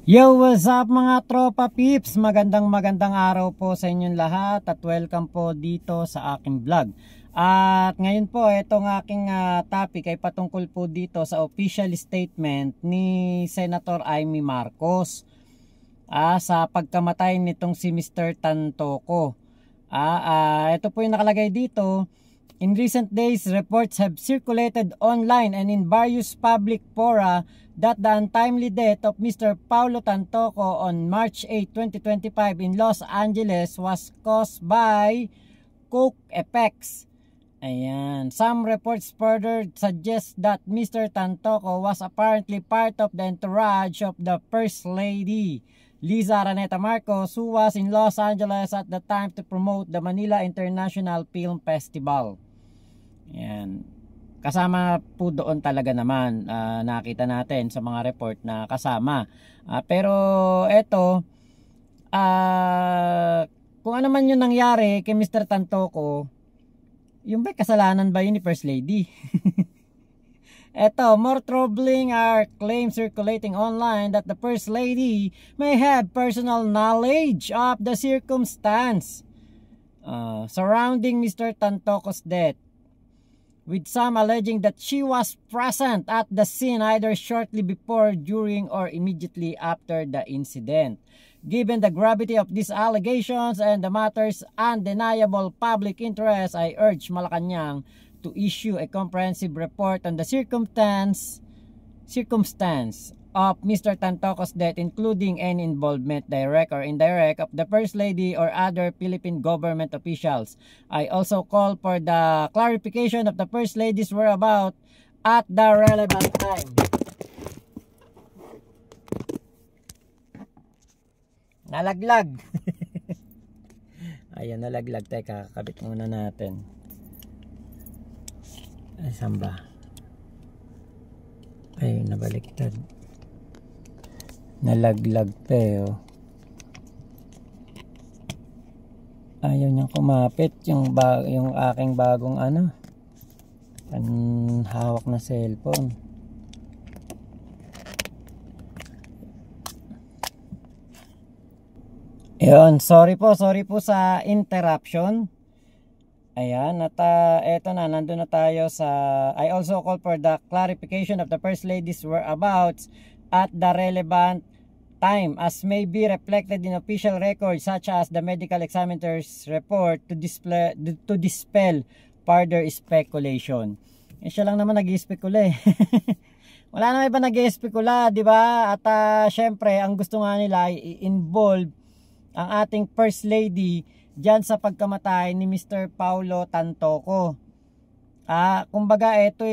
Yo, what's up mga tropa peeps? Magandang araw po sa inyong lahat at welcome po dito sa aking vlog. At ngayon po, itong aking topic ay patungkol po dito sa official statement ni Senator Amy Marcos sa pagkamatay nitong si Mr. Tantoco. Ito po yung nakalagay dito. In recent days, reports have circulated online and in various public fora that the untimely death of Mr. Paulo Tantoco on March 8, 2025 in Los Angeles was caused by coke effects. Ayan. Some reports further suggest that Mr. Tantoco was apparently part of the entourage of the First Lady, Liza Araneta Marcos, who was in Los Angeles at the time to promote the Manila International Film Festival. Ayan. Kasama po doon talaga naman, nakita natin sa mga report na kasama. Pero eto, kung ano man yung nangyari kay Mr. Tantoco, yung ba kasalanan ba yun ni First Lady? Eto, more troubling are claims circulating online that the First Lady may have personal knowledge of the circumstance surrounding Mr. Tantoco's death, with some alleging that she was present at the scene either shortly before, during, or immediately after the incident. Given the gravity of these allegations and the matter's undeniable public interest, I urge Malacanang to issue a comprehensive report on the circumstance of Mr. Tantoco's death, including any involvement, direct or indirect, of the First Lady or other Philippine government officials. I also call for the clarification of the First Lady's whereabouts at the relevant time. Nalaglag. Ayan, nalaglag. Teka, kakabit muna natin. Ay, saan ba? Ay, nabaliktad. Nalaglag pa Ayaw niyang kumapit yung aking bagong hawak na cellphone. Ayun, sorry po sa interruption. Ayan, at eto na, nandun na tayo sa I also call for the clarification of the First Lady's whereabouts at the relevant time, as may be reflected in official records such as the medical examiner's report, to dispel further speculation. Siya lang naman nag-i-speculate. Wala naman iba nag-i-speculate, di ba? At syempre, ang gusto nga nila ay i-involve ang ating First Lady diyan sa pagkamatay ni Mr. Paulo Tantoco. Kumbaga ito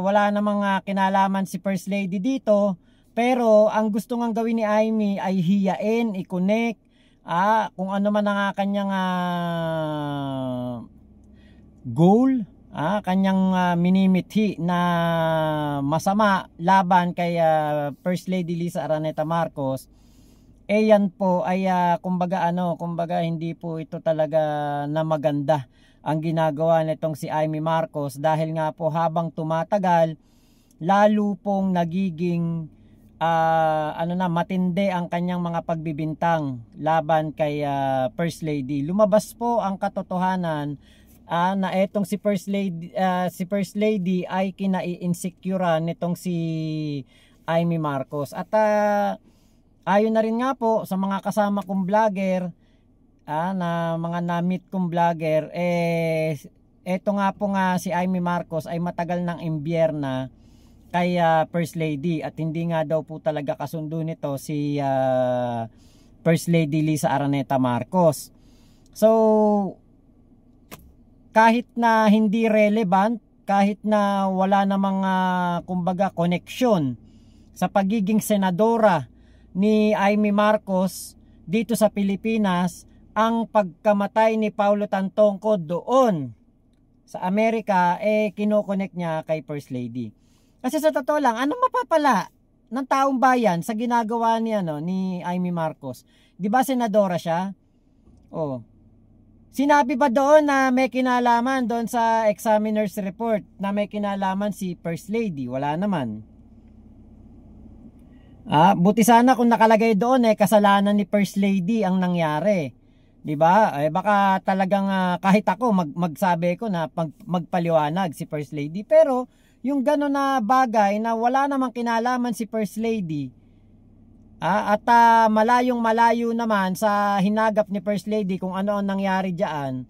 wala namang kinalaman si First Lady dito, pero ang gusto ngang gawin ni Amy ay hiyain, i-connect kung ano man ang kanyang goal, kanyang minimithi na masama laban kay First Lady Liza Araneta Marcos. Yan po ay kumbaga hindi po ito talaga na maganda ang ginagawa nitong si Amy Marcos, dahil nga po habang tumatagal lalo pong nagiging matindi ang kanyang mga pagbibintang laban kay First Lady. Lumabas po ang katotohanan na etong si First Lady ay kinai-insecurean nitong si Amy Marcos. At ayon na rin nga po sa mga kasama kong vlogger, na mga na-meet kong vlogger, eto nga po si Amy Marcos ay matagal ng imbierna kay First Lady, at hindi nga daw po talaga kasundo nito si First Lady Liza Araneta Marcos. So kahit na hindi relevant, kahit na wala namang kumbaga connection sa pagiging senadora ni Amy Marcos dito sa Pilipinas, ang pagkamatay ni Paulo Tantoco doon sa Amerika kino-connect niya kay First Lady. Kasi sa totoo lang, ano mapapala ng taong bayan sa ginagawa ni Amy Marcos? 'Di ba senadora siya? Sinabi ba doon na may kinalaman doon sa examiner's report na may kinalaman si First Lady? Wala naman. Buti sana kung nakalagay doon kasalanan ni First Lady ang nangyari. 'Di ba? Baka talagang kahit ako magsabi ko na magpaliwanag si First Lady, pero yung gano'n na bagay na wala namang kinalaman si First Lady, at malayong malayo naman sa hinagap ni First Lady kung ano ang nangyari diyan.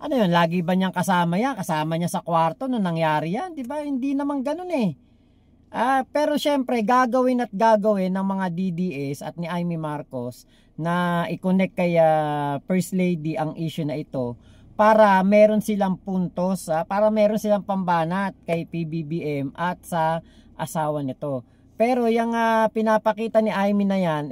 Ano yun, lagi ba niyang kasama yan? Kasama niya sa kwarto nung nangyari yan, 'di ba? Hindi naman gano'n pero syempre gagawin at gagawin ng mga DDS at ni Amy Marcos na i-connect kay First Lady ang issue na ito para meron silang puntos, para meron silang pambanat kay PBBM at sa asawa nito. Pero yung pinapakita ni Amy na yan,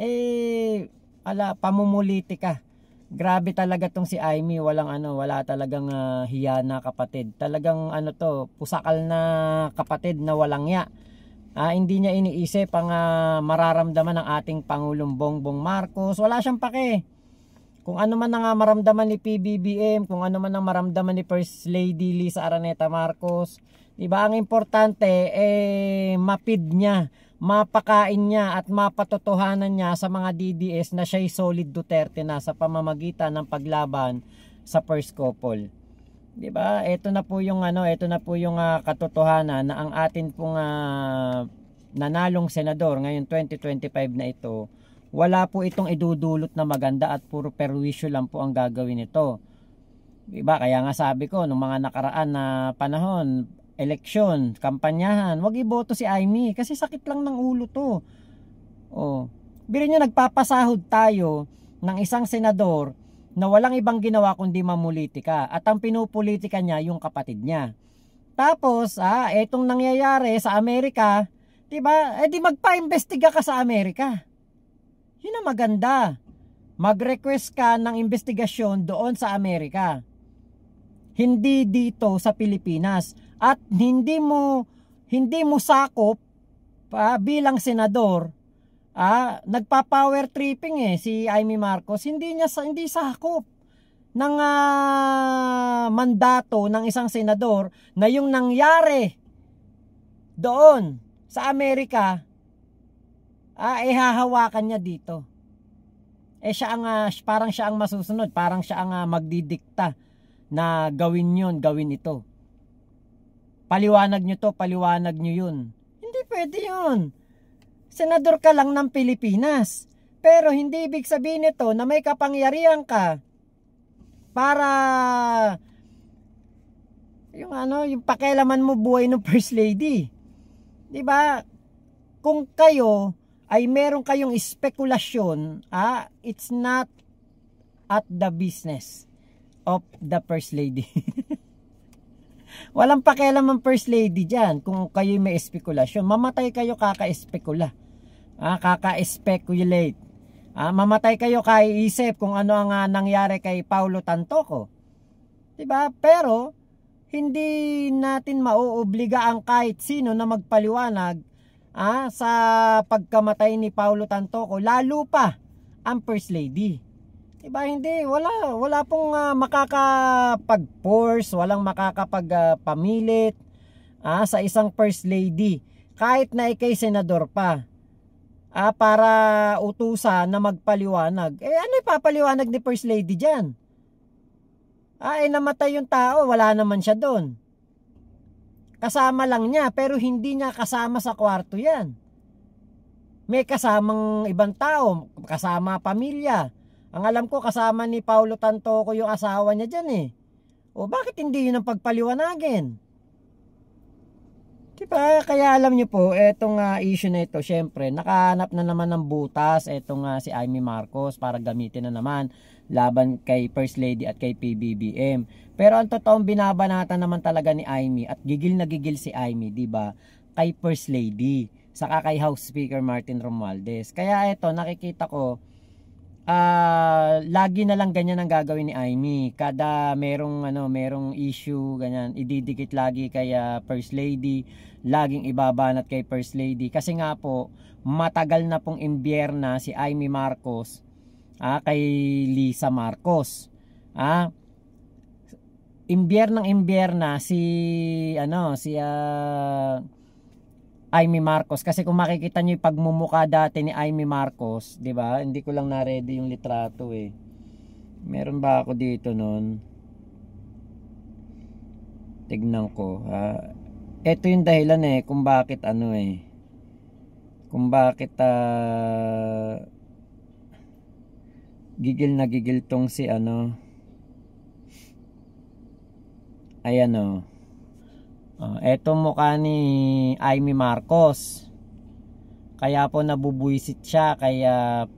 pamumulitika. Grabe talaga tong si Amy, wala talagang hiya na kapatid. Talagang pusakal na kapatid na walang ya. Hindi niya iniisip ang mararamdaman ng ating Pangulong Bongbong Marcos. Wala siyang pake. Kung ano man ang maramdaman ni PBBM, kung ano man ang maramdaman ni First Lady Lisa Araneta Marcos, diba, ang importante mapid niya, mapakain niya at mapatotohanan niya sa mga DDS na siya'y solid Duterte na sa pamamagitan ng paglaban sa first couple. 'Di ba? Ito na po yung katotohanan na ang atin pong nanalong senador ngayong 2025 na ito, wala po itong idudulot na maganda at puro perwisyo lang po ang gagawin nito. 'Di ba? Kaya nga sabi ko nung mga nakaraan na panahon, eleksyon, kampanyahan, wag iboto si Amy kasi sakit lang ng ulo 'to. Biro niyo, nagpapasahod tayo ng isang senador na walang ibang ginawa kundi mamulitika, at ang pinupolitika niya yung kapatid niya. Tapos etong nangyayari sa Amerika, 'di ba? Di magpa-imbestiga ka sa Amerika. Yun ang maganda. Mag-request ka ng investigasyon doon sa Amerika. Hindi dito sa Pilipinas. At hindi mo sakop bilang senador. Nagpa-power tripping si Amy Marcos. Hindi sakop ng mandato ng isang senador na yung nangyari doon sa Amerika hahawakan niya dito. Parang siya ang masusunod, parang siya ang magdidikta na gawin ito. Paliwanag nyo to, paliwanag nyo yun. Hindi pwede yun. Senador ka lang ng Pilipinas. Pero hindi ibig sabihin nito na may kapangyarihan ka para yung pakialaman mo buhay ng First Lady. 'Di ba? Kung kayo ay meron kayong spekulasyon, it's not at the business of the First Lady. Walang pakialam ang First Lady diyan kung kayo may spekulasyon. Mamatay kayo kaka-espekula. Kaka-speculate. Mamatay kayo kaiisip kung ano ang nangyari kay Paulo Tantoco. 'Di ba? Pero hindi natin mauobliga ang kahit sino na magpaliwanag sa pagkamatay ni Paulo Tantoco, lalo pa ang First Lady. 'Di ba? Hindi, wala pong makakapag-force, walang makakapag-pamilit sa isang First Lady kahit na ikay senador pa. Para utusan na magpaliwanag. Ano ipapaliwanag ni First Lady diyan? Namatay yung tao, wala naman siya doon. Kasama lang niya, pero hindi niya kasama sa kwarto yan. May kasamang ibang tao, kasama pamilya. Ang alam ko, kasama ni Paulo Tantoco yung asawa niya dyan bakit hindi yun ang pagpaliwanagin? Diba? Kaya alam nyo po, etong issue na ito, syempre, nakahanap na naman ng butas etong si Amy Marcos para gamitin na naman laban kay First Lady at kay PBBM. Pero ang totoong binabanatan naman talaga ni Amy, at gigil na gigil si Amy, diba? Kay First Lady, saka kay House Speaker Martin Romualdez. Kaya ito, nakikita ko, lagi na lang ganyan ang gagawin ni Amy. Kada merong issue ganyan, ididikit lagi kay First Lady, laging ibabanat kay First Lady kasi nga po matagal na pong imbierna si Amy Marcos kay Lisa Marcos. Imbierna si Amy Marcos. Kasi kung makikita nyo yung pagmumukha dati ni Amy Marcos, di ba? Hindi ko lang na-ready yung litrato eh. Meron ba ako dito nun? Tignan ko. Ito yung dahilan eh kung bakit ano eh. Kung bakit gigil na gigil tong si ano. Ayan o. Eto mukha ni Amy Marcos. Kaya po nabubuisit siya kay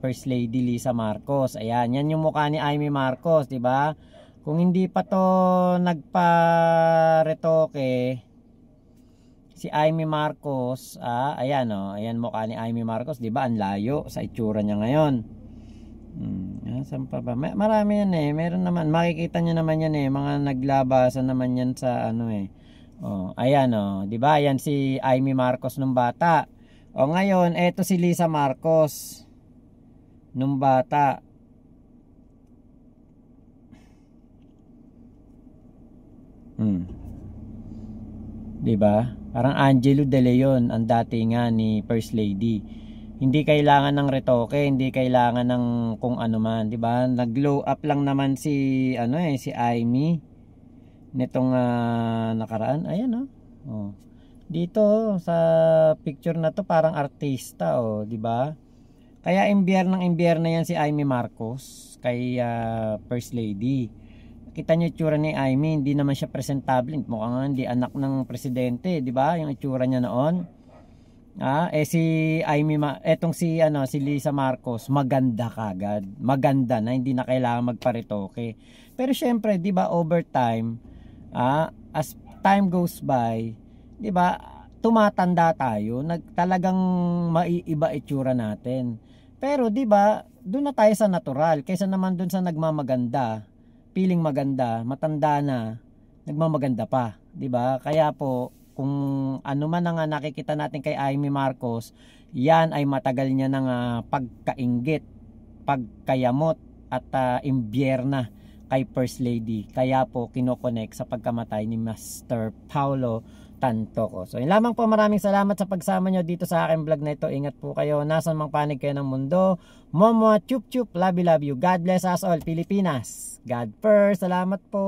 First Lady Lisa Marcos. Ayan, yan yung mukha ni Amy Marcos, 'di ba? Kung hindi pa to nagpa-retoke si Amy Marcos, ayan oh, ayan mukha ni Amy Marcos, 'di ba? Ang layo sa itsura niya ngayon. Saan pa ba? Marami yan eh. Meron naman, makikita niyo naman yan eh. Mga naglabasan naman yan sa ano eh. Ayan oh, 'di ba? Yan si Amy Marcos nung bata. Ngayon, eto si Lisa Marcos nung bata. Diba? Parang Angelo De Leon ang datingan ni First Lady. Hindi kailangan ng retoke, hindi kailangan ng kung ano man, 'di ba? Nag-glow up lang naman si ano eh, si Amy nitong nakaraan. Ayan oh. Dito sa picture na to parang artista 'di ba? Kaya imbyerna yan si Amy Marcos kay First Lady. Kita niyo itsura ni Amy, hindi naman siya presentable. Mukhang hindi anak ng presidente, 'di ba? Yung itsura niya noon. Si Amy etong si si Lisa Marcos, maganda kagad. Maganda na, hindi na kailangan magparetoke. Pero syempre, 'di ba, over time, as time goes by, 'di ba, tumatanda tayo, talagang maiiba itsura natin. Pero 'di ba, doon na tayo sa natural kaysa naman doon sa nagmamaganda. Piling maganda, matanda na, nagmamaganda pa, 'di ba? Kaya po kung ano man ang nakikita natin kay Amy Marcos, yan ay matagal niya ng pagkainggit, pagkayamot at imbyerna kay First Lady. Kaya po kinokonek sa pagkamatay ni Master Paulo Tantoco. So yun lamang po, maraming salamat sa pagsama nyo dito sa aking vlog na ito. Ingat po kayo, nasan mang panig kayo ng mundo. Momo chup chup, love you, love you. God bless us all, Pilipinas. God first, salamat po.